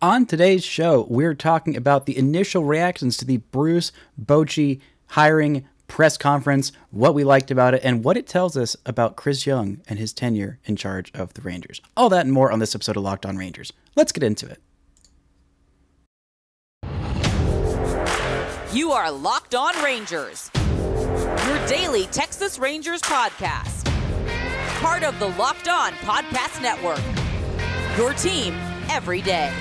On today's show, we're talking about the initial reactions to the Bruce Bochy hiring press conference, what we liked about it, and what it tells us about Chris Young and his tenure in charge of the Rangers. All that and more on this episode of Locked On Rangers. Let's get into it. You are Locked On Rangers, your daily Texas Rangers podcast. Part of the Locked On Podcast Network, your team every day.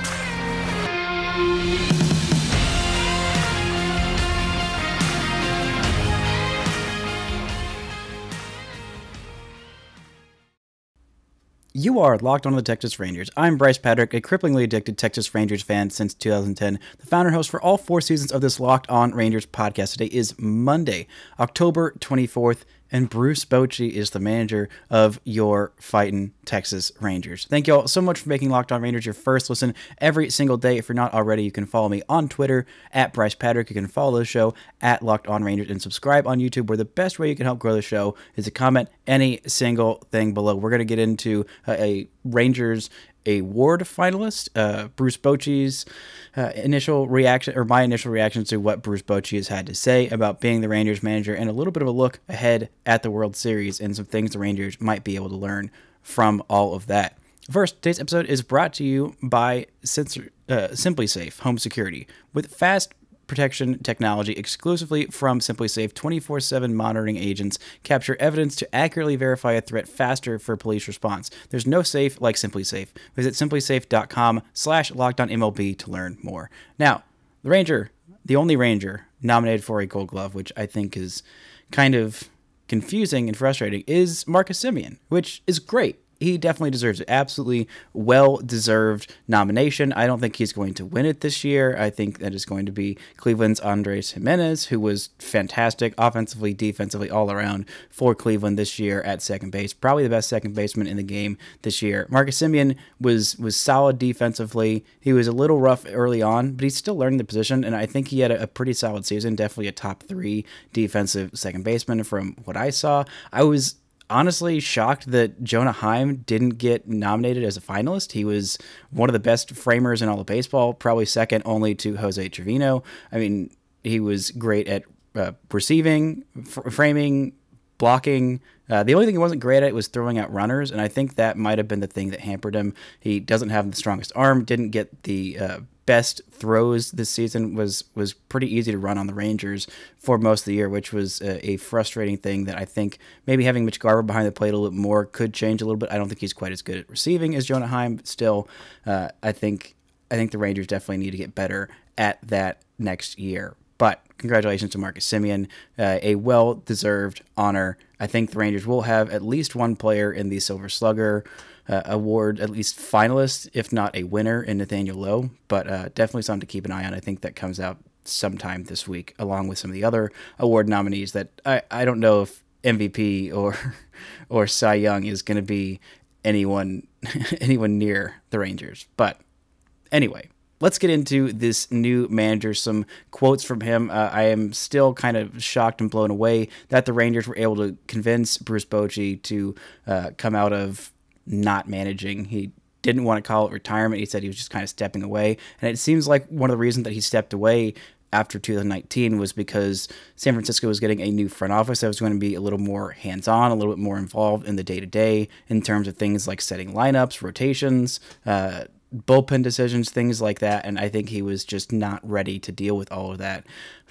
You are Locked On to the Texas Rangers. I'm Bryce Patrick, a cripplingly addicted Texas Rangers fan since 2010, the founder and host for all 4 seasons of this Locked On Rangers podcast. Today is Monday, October 24th, and Bruce Bochy is the manager of your fighting Texas Rangers. Thank you all so much for making Locked On Rangers your first listen every single day. If you're not already, you can follow me on Twitter at Bryce Patrick. You can follow the show at Locked On Rangers and subscribe on YouTube, where the best way you can help grow the show is to comment any single thing below. We're going to get into a Rangers award finalist, Bruce Bochy's initial reaction, or my initial reaction to what Bruce Bochy has had to say about being the Rangers manager, and a little bit of a look ahead at the World Series and some things the Rangers might be able to learn from all of that. First, today's episode is brought to you by SimpliSafe Home Security. With fast protection technology exclusively from SimpliSafe, 24/7 monitoring agents capture evidence to accurately verify a threat faster for police response. There's no safe like SimpliSafe. Visit simplysafe.com/LockedOnMLB to learn more. Now, the only Ranger nominated for a Gold Glove, which I think is kind of confusing and frustrating, is Marcus Semien, which is great. He definitely deserves it. Absolutely well-deserved nomination. I don't think he's going to win it this year. I think that is going to be Cleveland's Andres Gimenez, who was fantastic offensively, defensively, all around for Cleveland this year at second base. Probably the best second baseman in the game this year. Marcus Semien was solid defensively. He was a little rough early on, but he's still learning the position, and I think he had a pretty solid season. Definitely a top 3 defensive second baseman from what I saw. I was honestly shocked that Jonah Heim didn't get nominated as a finalist. He was one of the best framers in all of baseball, probably second only to Jose Trevino. I mean, he was great at receiving, framing, blocking. The only thing he wasn't great at was throwing out runners, and I think that might have been the thing that hampered him. He doesn't have the strongest arm, didn't get the best throws this season, was pretty easy to run on the Rangers for most of the year, which was a frustrating thing that I think maybe having Mitch Garver behind the plate a little bit more could change a little bit. I don't think he's quite as good at receiving as Jonah Heim, but still, I think the Rangers definitely need to get better at that next year. But congratulations to Marcus Semien, a well-deserved honor. I think the Rangers will have at least one player in the Silver Slugger award, at least finalist, if not a winner, in Nathaniel Lowe, but definitely something to keep an eye on. I think that comes out sometime this week, along with some of the other award nominees that I don't know if MVP or Cy Young is going to be anyone near the Rangers. But anyway, let's get into this new manager, some quotes from him. I am still kind of shocked and blown away that the Rangers were able to convince Bruce Bochy to come out of not managing. He didn't want to call it retirement. He said he was just kind of stepping away. And it seems like one of the reasons that he stepped away after 2019 was because San Francisco was getting a new front office that was going to be a little more hands-on, a little bit more involved in the day-to-day in terms of things like setting lineups, rotations, bullpen decisions, things like that. And I think he was just not ready to deal with all of that.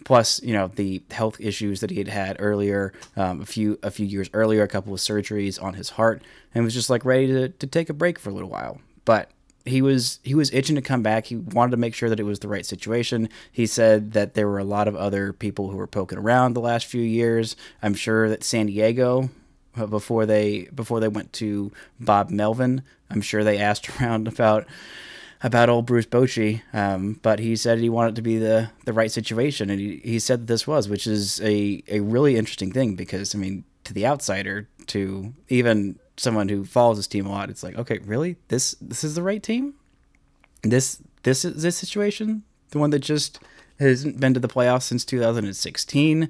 Plus, the health issues that he had had earlier, a few years earlier, a couple of surgeries on his heart, and was just like ready to take a break for a little while. But he was itching to come back. He wanted to make sure that it was the right situation. He said that there were a lot of other people who were poking around the last few years. I'm sure that San Diego, before they went to Bob Melvin, I'm sure they asked around about old Bruce Bochy, but he said he wanted it to be the right situation, and he said that this was, which is a really interesting thing, because, I mean, to the outsider, to even someone who follows this team a lot, it's like, okay, really? This is the right team? This situation? The one that just hasn't been to the playoffs since 2016,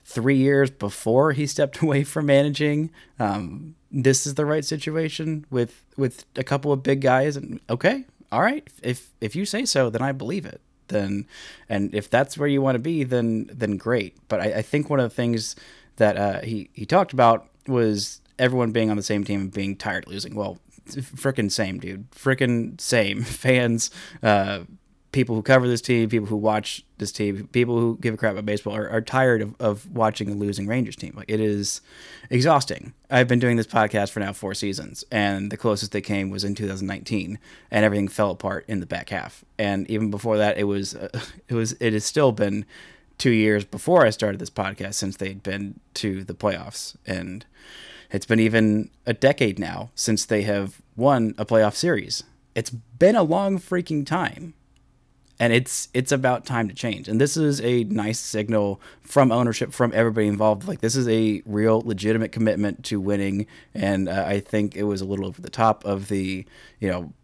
3 years before he stepped away from managing. This is the right situation with a couple of big guys, and okay, all right, if you say so, then I believe it. Then, and if that's where you want to be, then great. But I think one of the things that he talked about was everyone being on the same team and being tired of losing. Well, frickin' same, dude. Frickin' same. Fans, people who cover this team, people who watch this team, people who give a crap about baseball are tired of watching a losing Rangers team. Like, it is exhausting. I've been doing this podcast for now 4 seasons, and the closest they came was in 2019, and everything fell apart in the back half. And even before that, it has still been 2 years before I started this podcast since they'd been to the playoffs. And it's been even a decade now since they have won a playoff series. It's been a long freaking time. And it's about time to change. And this is a nice signal from ownership, from everybody involved. Like, this is a real legitimate commitment to winning. And I think it was a little over the top of the,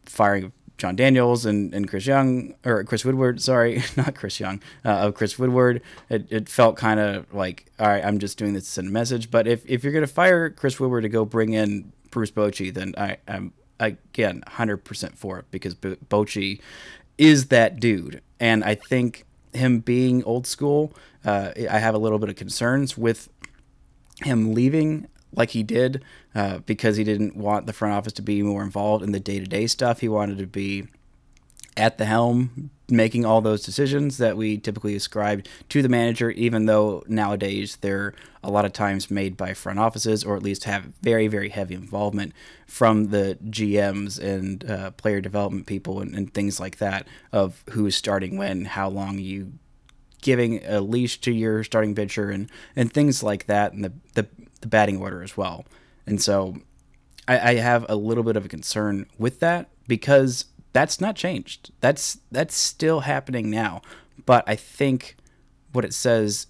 firing of John Daniels and Chris Woodward. Sorry, not Chris Young, of Chris Woodward. It felt kind of like, all right, I'm just doing this to send a message. But if you're going to fire Chris Woodward to go bring in Bruce Bochy, then I'm, again, 100% for it, because Bochy is that dude. And I think him being old school, I have a little bit of concerns with him leaving like he did, because he didn't want the front office to be more involved in the day-to-day stuff. He wanted to be at the helm, making all those decisions that we typically ascribe to the manager, even though nowadays they're a lot of times made by front offices, or at least have very, very heavy involvement from the GMs and player development people and things like that, of who's starting when, how long you giving a leash to your starting pitcher, and things like that, and the batting order as well. And so I have a little bit of a concern with that, because that's not changed. That's still happening now. But I think what it says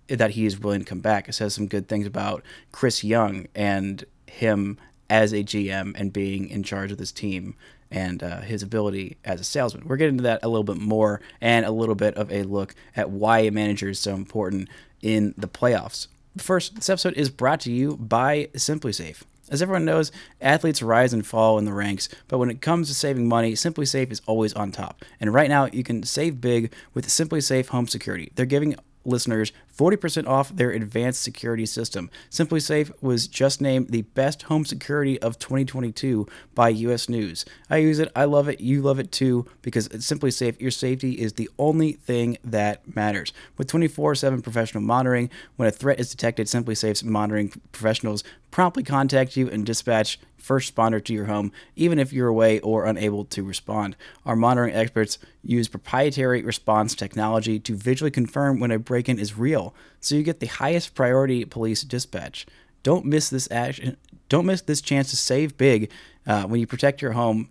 that he is willing to come back. It says some good things about Chris Young and him as a GM and being in charge of this team, and his ability as a salesman. We're getting into that a little bit more, and a little bit of a look at why a manager is so important in the playoffs. First, this episode is brought to you by SimpliSafe. As everyone knows, athletes rise and fall in the ranks, but when it comes to saving money, SimpliSafe is always on top. And right now, you can save big with SimpliSafe Home Security. They're giving listeners 40% off their advanced security system. SimpliSafe was just named the best home security of 2022 by US News. I use it. I love it. You love it too, because at SimpliSafe, your safety is the only thing that matters. With 24/7 professional monitoring, when a threat is detected, SimpliSafe's monitoring professionals promptly contact you and dispatch first responder to your home, even if you're away or unable to respond. Our monitoring experts use proprietary response technology to visually confirm when a break-in is real, so you get the highest priority police dispatch. Don't miss this action. Don't miss this chance to save big when you protect your home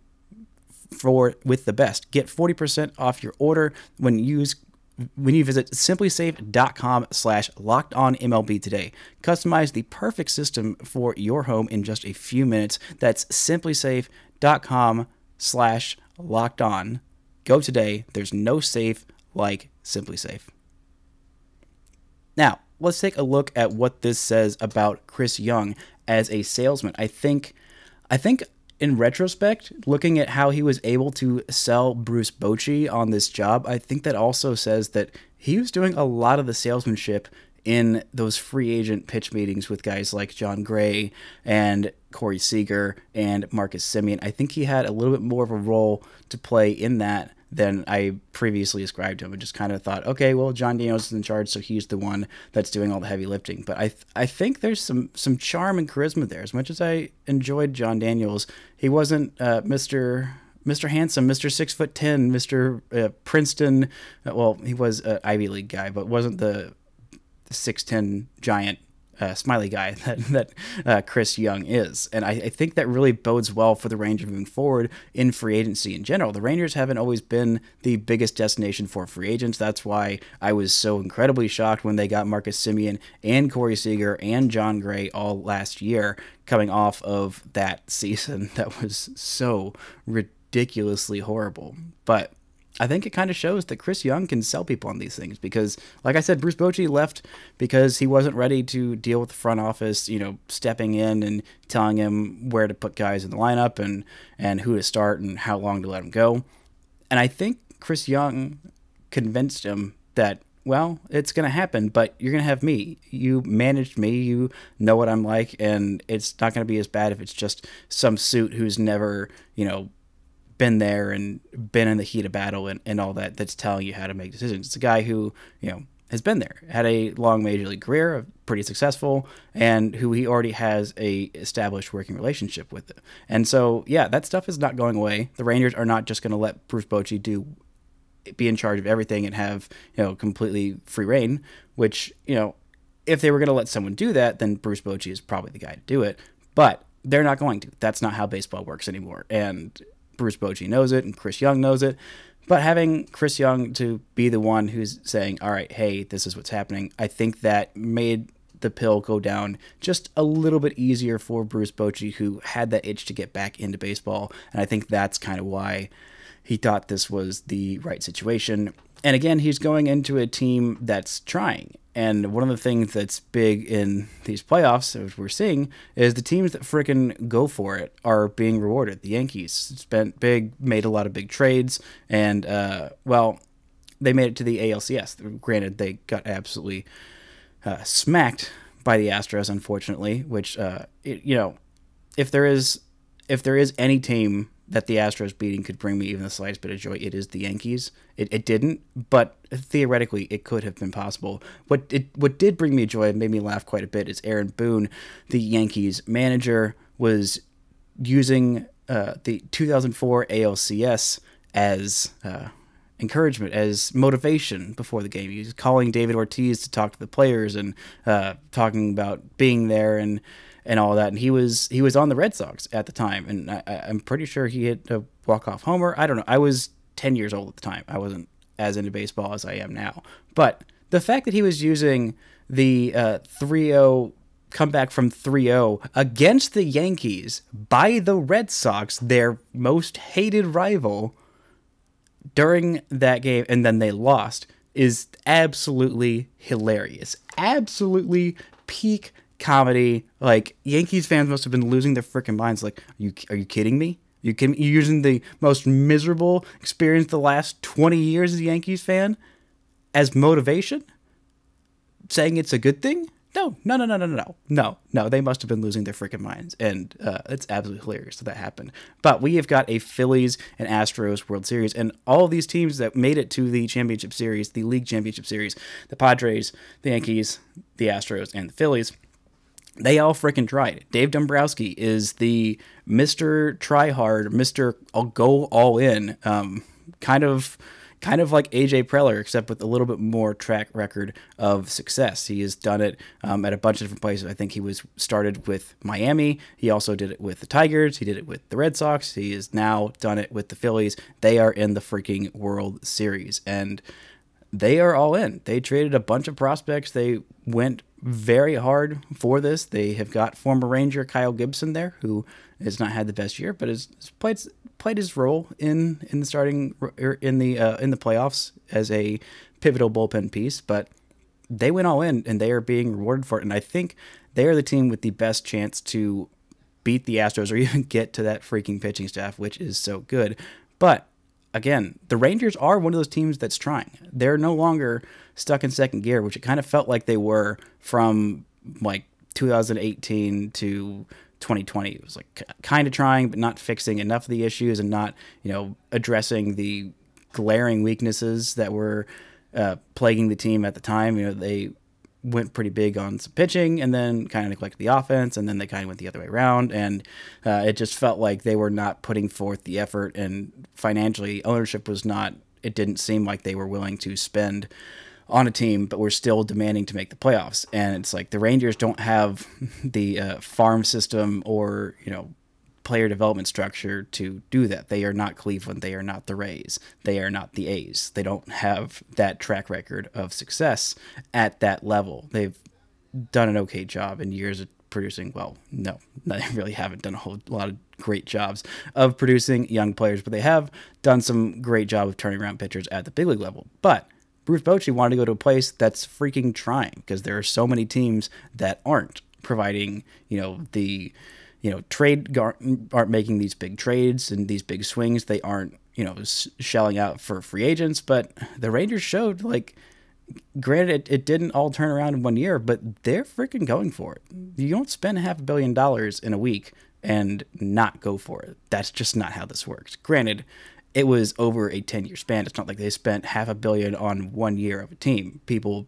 with the best. Get 40% off your order when you visit simplysafe.com/lockedonmlb today. Customize the perfect system for your home in just a few minutes. That's simplysafe.com/lockedon. Go today. There's no safe like SimpliSafe. Now, let's take a look at what this says about Chris Young as a salesman. I think in retrospect, looking at how he was able to sell Bruce Bochy on this job, I think that also says that he was doing a lot of the salesmanship in those free agent pitch meetings with guys like John Gray and Corey Seager and Marcus Semien. I think he had a little bit more of a role to play in that than I previously ascribed to him. I just kind of thought, okay, well, John Daniels is in charge, so he's the one that's doing all the heavy lifting. But I think there's some charm and charisma there. As much as I enjoyed John Daniels, he wasn't Mr. Handsome, Mr. 6'10", Mr. Princeton. Well, he was an Ivy League guy, but wasn't the 6'10" giant smiley guy that Chris Young is. And I think that really bodes well for the Rangers moving forward in free agency in general. The Rangers haven't always been the biggest destination for free agents. That's why I was so incredibly shocked when they got Marcus Semien and Corey Seager and John Gray all last year, coming off of that season that was so ridiculously horrible. But I think it kind of shows that Chris Young can sell people on these things because, like I said, Bruce Bochy left because he wasn't ready to deal with the front office, stepping in and telling him where to put guys in the lineup and who to start and how long to let him go. And I think Chris Young convinced him that, well, it's going to happen, but you're going to have me. You managed me. You know what I'm like, and it's not going to be as bad if it's just some suit who's never, been there and been in the heat of battle and all that's telling you how to make decisions. It's a guy who, has been there, had a long major league career, pretty successful, and who he already has a established working relationship with. And so, yeah, that stuff is not going away. The Rangers are not just going to let Bruce Bochy be in charge of everything and have, completely free reign, which, if they were going to let someone do that, then Bruce Bochy is probably the guy to do it. But they're not going to. That's not how baseball works anymore. And Bruce Bochy knows it, and Chris Young knows it. But having Chris Young to be the one who's saying, all right, hey, this is what's happening, I think that made the pill go down just a little bit easier for Bruce Bochy, who had that itch to get back into baseball. And I think that's kind of why he thought this was the right situation. And again, he's going into a team that's trying. And one of the things that's big in these playoffs, as we're seeing, is the teams that frickin' go for it are being rewarded. The Yankees spent big, made a lot of big trades, and, they made it to the ALCS. Granted, they got absolutely smacked by the Astros, unfortunately, which, if there is any team that the Astros beating could bring me even the slightest bit of joy, it is the Yankees. It didn't, but theoretically it could have been possible. What did bring me joy and made me laugh quite a bit is Aaron Boone, the Yankees manager, was using the 2004 ALCS as encouragement, as motivation before the game. He was calling David Ortiz to talk to the players and talking about being there and all that. And he was on the Red Sox at the time, and I'm pretty sure he hit a walk-off homer. I don't know. I was 10 years old at the time. I wasn't as into baseball as I am now. But the fact that he was using the 3-0 comeback from 3-0 against the Yankees by the Red Sox, their most hated rival, during that game, and then they lost, is absolutely hilarious. Absolutely peak comedy. Like, Yankees fans must have been losing their freaking minds. Like, are you kidding me? You're using the most miserable experience the last 20 years as a Yankees fan as motivation? Saying it's a good thing? No. They must have been losing their freaking minds. And it's absolutely hilarious that happened. But we have got a Phillies and Astros World Series. And all of these teams that made it to the championship series, the league championship series, the Padres, the Yankees, the Astros, and the Phillies, they all freaking tried. Dave Dombrowski is the Mr. Try Hard, Mr. I'll go all in, kind of like AJ Preller, except with a little bit more track record of success. He has done it at a bunch of different places. I think he started with Miami. He also did it with the Tigers. He did it with the Red Sox. He has now done it with the Phillies. They are in the freaking World Series, and they are all in. They traded a bunch of prospects. They went very hard for this. They have got former Ranger Kyle Gibson there, who has not had the best year, but has played his role in the starting in the playoffs as a pivotal bullpen piece. But they went all in, and they are being rewarded for it. And I think they are the team with the best chance to beat the Astros or even get to that freaking pitching staff, which is so good. But again, the Rangers are one of those teams that's trying. They're no longer stuck in second gear, which it kind of felt like they were from like 2018 to 2020. It was like kind of trying, but not fixing enough of the issues and not, addressing the glaring weaknesses that were plaguing the team at the time. They went pretty big on some pitching and then kind of neglected the offense, and then they kind of went the other way around, and it just felt like they were not putting forth the effort, and financially ownership was not, it didn't seem like they were willing to spend on a team, but we're still demanding to make the playoffs. And it's like the Rangers don't have the farm system or, player development structure to do that. They are not Cleveland. They are not the Rays. They are not the A's. They don't have that track record of success at that level. They've done an okay job in years of producing. Well, no, they really haven't done a whole lot of great jobs of producing young players, but they have done some great job of turning around pitchers at the big league level. But Bruce Bochy wanted to go to a place that's freaking trying, because there are so many teams that aren't providing, aren't making these big trades and these big swings. They aren't, shelling out for free agents. But the Rangers showed, like, granted, it didn't all turn around in 1 year, but they're freaking going for it. You don't spend $500 million in a week and not go for it. That's just not how this works. Granted, it was over a 10-year span. It's not like they spent $500 million on 1 year of a team. People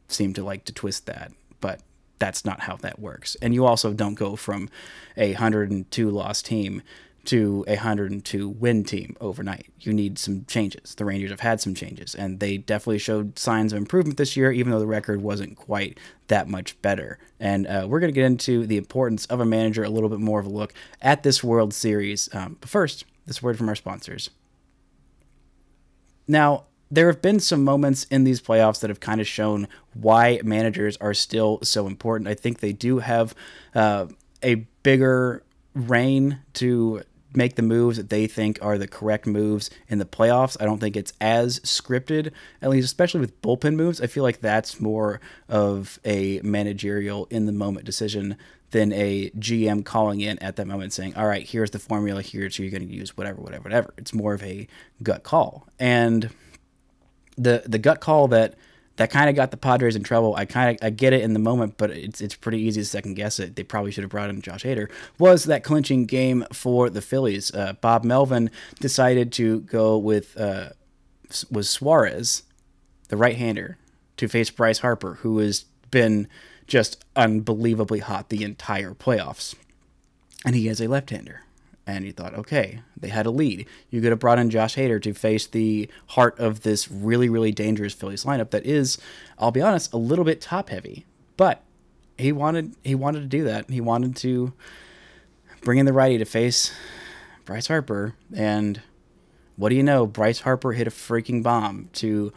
seem to like to twist that, but that's not how that works. And you also don't go from a 102 loss team to a 102 win team overnight. You need some changes. The Rangers have had some changes, and they definitely showed signs of improvement this year, even though the record wasn't quite that much better. And we're going to get into the importance of a manager, a little bit more of a look at this World Series. But first, this word from our sponsors. Now, there have been some moments in these playoffs that have kind of shown why managers are still so important. I think they do have a bigger reign to make the moves that they think are the correct moves in the playoffs. I don't think it's as scripted, at least especially with bullpen moves. I feel like that's more of a managerial in the moment decision than a GM calling in at that moment saying, all right, here's the formula, here's who you're going to use, whatever. It's more of a gut call. And the gut call that kind of got the Padres in trouble, I get it in the moment, but it's pretty easy to second guess it. They probably should have brought in Josh Hader. Was that clinching game for the Phillies? Bob Melvin decided to go with was Suarez, the right-hander, to face Bryce Harper, who has been just unbelievably hot the entire playoffs, and he is a left-hander. And you thought, okay, they had a lead. You could have brought in Josh Hader to face the heart of this really, really dangerous Phillies lineup that is, I'll be honest, a little bit top-heavy. But he wanted to do that. He wanted to bring in the righty to face Bryce Harper. And what do you know? Bryce Harper hit a freaking bomb to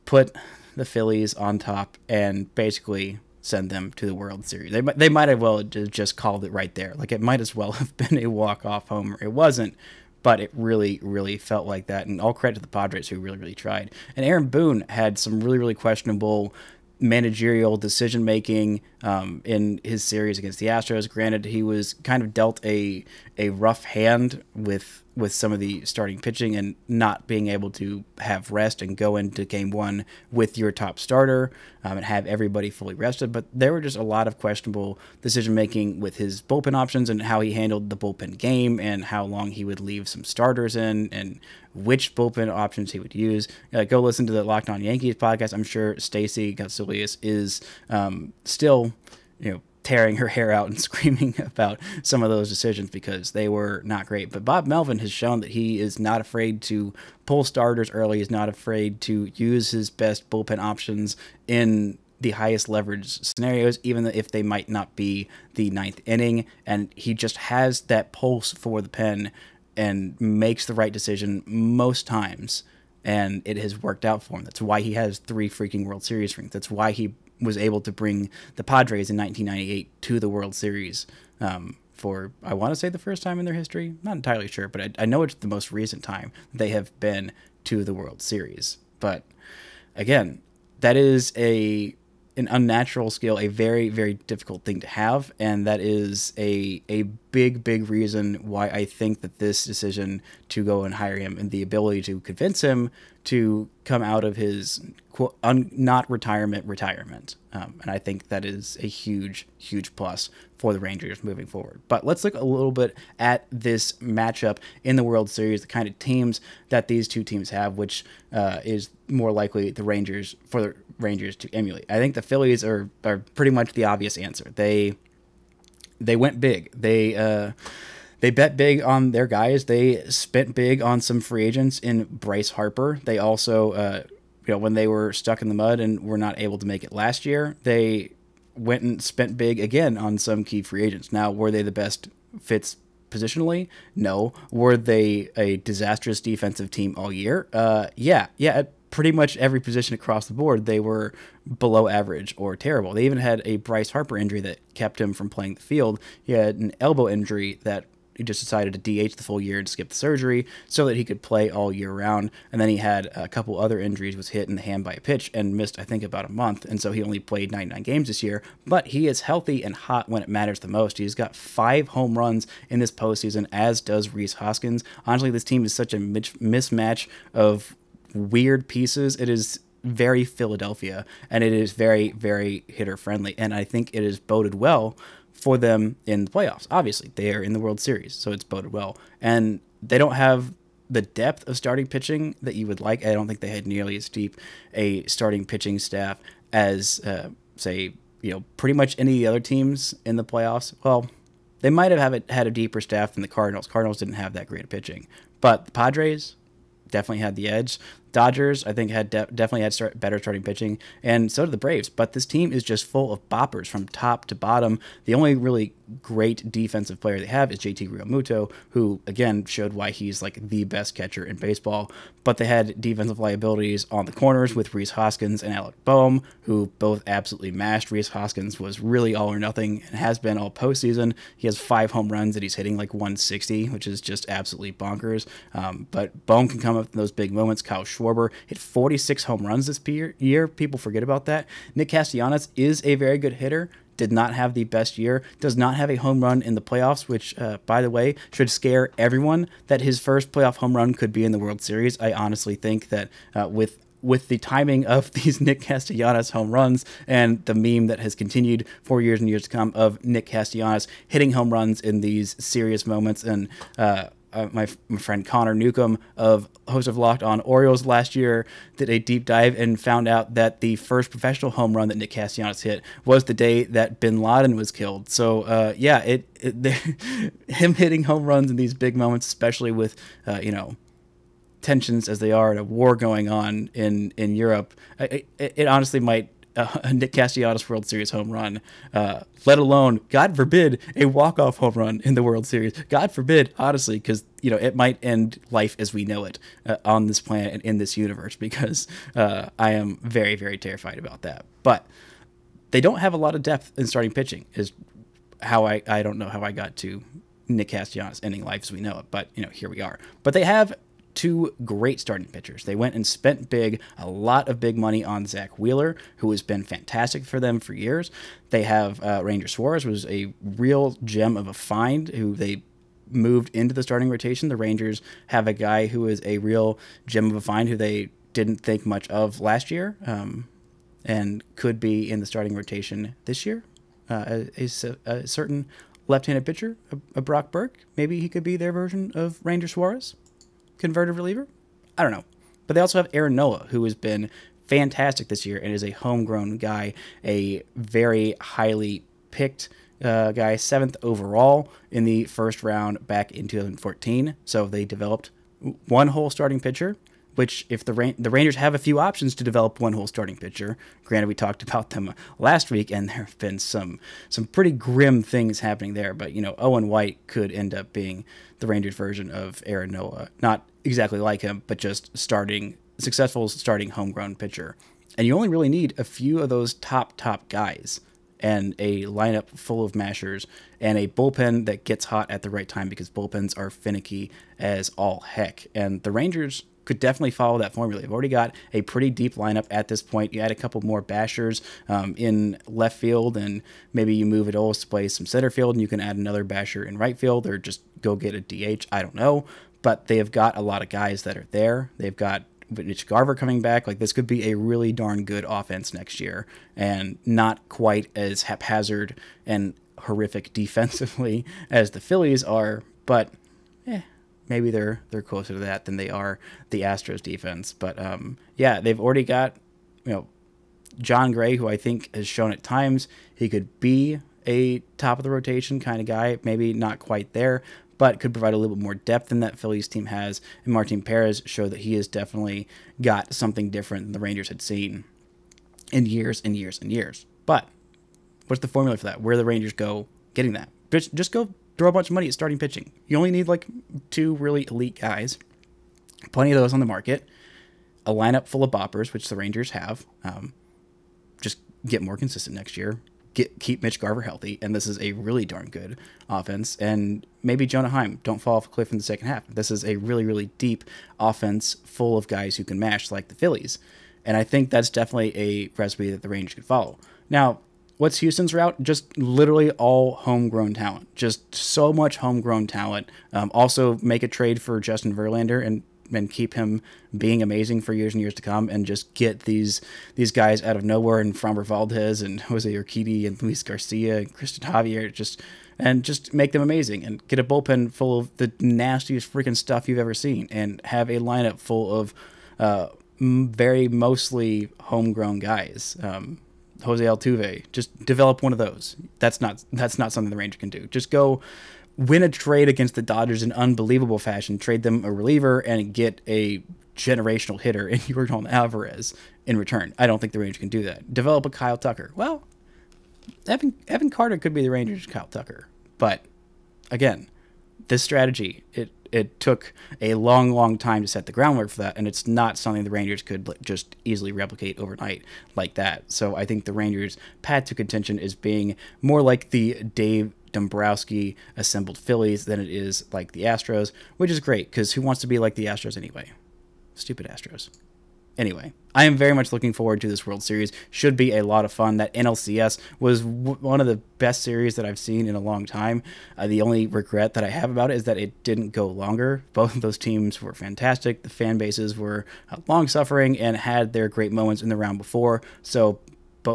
put the Phillies on top and basically send them to the World Series. They might have well just called it right there. Like, it might as well have been a walk-off homer. It wasn't, but it really, really felt like that. And all credit to the Padres, who really, really tried. And Aaron Boone had some really, really questionable managerial decision-making in his series against the Astros. Granted, he was kind of dealt a rough hand with some of the starting pitching and not being able to have rest and go into game one with your top starter and have everybody fully rested. But there were just a lot of questionable decision-making with his bullpen options and how he handled the bullpen game and how long he would leave some starters in and which bullpen options he would use. Go listen to the Locked On Yankees podcast. I'm sure Stacey Gotsulias is still, tearing her hair out and screaming about some of those decisions because they were not great. But Bob Melvin has shown that he is not afraid to pull starters early. He's not afraid to use his best bullpen options in the highest leverage scenarios, even if they might not be the ninth inning. And he just has that pulse for the pen and makes the right decision most times. And it has worked out for him. That's why he has 3 freaking World Series rings. That's why he was able to bring the Padres in 1998 to the World Series for, I want to say, the first time in their history. Not entirely sure, but I know it's the most recent time they have been to the World Series. But again, that is an unnatural skill, a very, very difficult thing to have, and that is a big, big reason why I think that this decision to go and hire him and the ability to convince him to come out of his not retirement. And I think that is a huge, huge plus for the Rangers moving forward. But let's look a little bit at this matchup in the World Series, the kind of teams that these two teams have, which is more likely for the Rangers to emulate. I think the Phillies are pretty much the obvious answer. They went big. They bet big on their guys. They spent big on some free agents in Bryce Harper. They also, when they were stuck in the mud and were not able to make it last year, they went and spent big again on some key free agents. Now, were they the best fits positionally? No. Were they a disastrous defensive team all year? Yeah. At pretty much every position across the board, they were below average or terrible. They even had a Bryce Harper injury that kept him from playing the field. He had an elbow injury that he just decided to DH the full year and skip the surgery so that he could play all year round. And then he had a couple other injuries, was hit in the hand by a pitch and missed, I think, about a month. And so he only played 99 games this year, but he is healthy and hot when it matters the most. He's got 5 home runs in this postseason, as does Rhys Hoskins. Honestly, this team is such a mismatch of weird pieces. It is very Philadelphia, and it is very, very hitter friendly. And I think it is boded well for them in the playoffs. Obviously, they are in the World Series, so it's boded well. And they don't have the depth of starting pitching that you would like. I don't think they had nearly as deep a starting pitching staff as, say, pretty much any of the other teams in the playoffs. Well, they might have had a deeper staff than the Cardinals. Cardinals didn't have that great of pitching. But the Padres definitely had the edge. Dodgers, I think, had definitely had better starting pitching, and so did the Braves. But this team is just full of boppers from top to bottom. The only really great defensive player they have is JT Realmuto, who, again, showed why he's like the best catcher in baseball. But they had defensive liabilities on the corners with Rhys Hoskins and Alec Boehm, who both absolutely mashed. Rhys Hoskins was really all or nothing and has been all postseason. He has 5 home runs that he's hitting like 160, which is just absolutely bonkers. But Boehm can come up in those big moments. Kyle Schwarber hit 46 home runs this year. People forget about that. Nick Castellanos is a very good hitter. Did not have the best year, does not have a home run in the playoffs, which, by the way, should scare everyone that his first playoff home run could be in the World Series. I honestly think that with the timing of these Nick Castellanos home runs and the meme that has continued for years and years to come of Nick Castellanos hitting home runs in these serious moments, and my friend Connor Newcomb, host of Locked On Orioles last year, did a deep dive and found out that the first professional home run that Nick Castellanos hit was the day that Bin Laden was killed. So him hitting home runs in these big moments, especially with tensions as they are and a war going on in Europe, it honestly might. A Nick Castellanos World Series home run, let alone, God forbid, a walk-off home run in the World Series. God forbid, honestly, because it might end life as we know it on this planet and in this universe, because I am very, very terrified about that. But they don't have a lot of depth in starting pitching, is how I don't know how I got to Nick Castellanos ending life as we know it, but here we are. But they have 2 great starting pitchers. They went and spent a lot of big money on Zach Wheeler, who has been fantastic for them for years. They have Ranger Suarez, was a real gem of a find, who they moved into the starting rotation. The Rangers have a guy who is a real gem of a find, who they didn't think much of last year, and could be in the starting rotation this year. A certain left-handed pitcher, a Brock Burke. Maybe he could be their version of Ranger Suarez. Converted reliever? I don't know. But they also have Aaron Nola, who has been fantastic this year and is a homegrown guy, a very highly picked guy, 7th overall in the first round back in 2014. So they developed one whole starting pitcher, which if the Rangers have a few options to develop one whole starting pitcher. Granted, we talked about them last week, and there have been some pretty grim things happening there. But, Owen White could end up being the Rangers' version of Aaron Nola. Not exactly like him, but just successful starting homegrown pitcher. And you only really need a few of those top guys and a lineup full of mashers and a bullpen that gets hot at the right time, because bullpens are finicky as all heck. And the Rangers could definitely follow that formula. They've already got a pretty deep lineup at this point. You add a couple more bashers in left field, and maybe you move Adolis to play some center field, and you can add another basher in right field, or just go get a DH. I don't know. But they have got a lot of guys that are there. They've got Mitch Garver coming back. Like, this could be a really darn good offense next year, and not quite as haphazard and horrific defensively as the Phillies are, but maybe they're closer to that than they are the Astros defense. But they've already got John Gray, who I think has shown at times he could be a top of the rotation kind of guy, maybe not quite there, but could provide a little bit more depth than that Phillies team has. And Martin Perez showed that he has definitely got something different than the Rangers had seen in years and years and years. But what's the formula for that? Where do the Rangers go getting that? Just go throw a bunch of money at starting pitching. You only need like 2 really elite guys, plenty of those on the market, a lineup full of boppers, which the Rangers have. Just get more consistent next year. keep Mitch Garver healthy, and this is a really darn good offense. And maybe Jonah Heim, don't fall off a cliff in the second half. This is a really, really deep offense full of guys who can mash like the Phillies. And I think that's definitely a recipe that the Rangers could follow. Now, what's Houston's route? Just literally all homegrown talent. Just so much homegrown talent. Also, make a trade for Justin Verlander and keep him being amazing for years and years to come, and just get these guys out of nowhere, and Framber Valdez and Jose Urquidy and Luis Garcia and Christian Javier, just make them amazing, and get a bullpen full of the nastiest freaking stuff you've ever seen, and have a lineup full of very mostly homegrown guys. Jose Altuve, just develop one of those. That's not something the Rangers can do. Just go win a trade against the Dodgers in unbelievable fashion, trade them a reliever, and get a generational hitter in Yordan Alvarez in return. I don't think the Rangers can do that. Develop a Kyle Tucker. Well, Evan Carter could be the Rangers' Kyle Tucker. But, again, this strategy, it took a long, long time to set the groundwork for that, and it's not something the Rangers could just easily replicate overnight like that. So I think the Rangers' path to contention is being more like the Dave Dombrowski assembled Phillies than it is like the Astros, which is great, because who wants to be like the Astros anyway? Stupid Astros. Anyway, I am very much looking forward to this World Series. Should be a lot of fun. That NLCS was one of the best series that I've seen in a long time. The only regret that I have about it is that it didn't go longer. Both of those teams were fantastic. The fan bases were long-suffering and had their great moments in the round before. So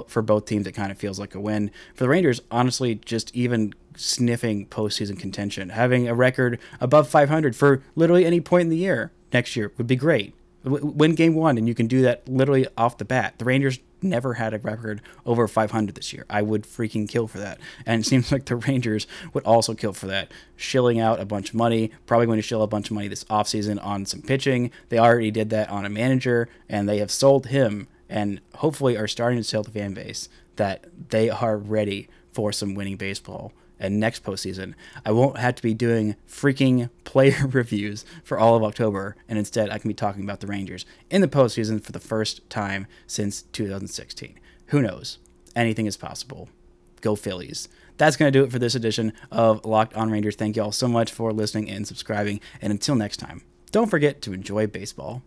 for both teams, it kind of feels like a win. For the Rangers, honestly, just even sniffing postseason contention, having a record above 500 for literally any point in the year next year would be great. Win game one, and you can do that literally off the bat. The Rangers never had a record over 500 this year. I would freaking kill for that. And it seems like the Rangers would also kill for that. Shilling out a bunch of money, probably going to shill a bunch of money this offseason on some pitching. They already did that on a manager, and they have sold him, and hopefully are starting to sell the fan base that they are ready for some winning baseball. And next postseason, I won't have to be doing freaking player reviews for all of October, and instead I can be talking about the Rangers in the postseason for the first time since 2016. Who knows? Anything is possible. Go Phillies. That's going to do it for this edition of Locked On Rangers. Thank you all so much for listening and subscribing, and until next time, don't forget to enjoy baseball.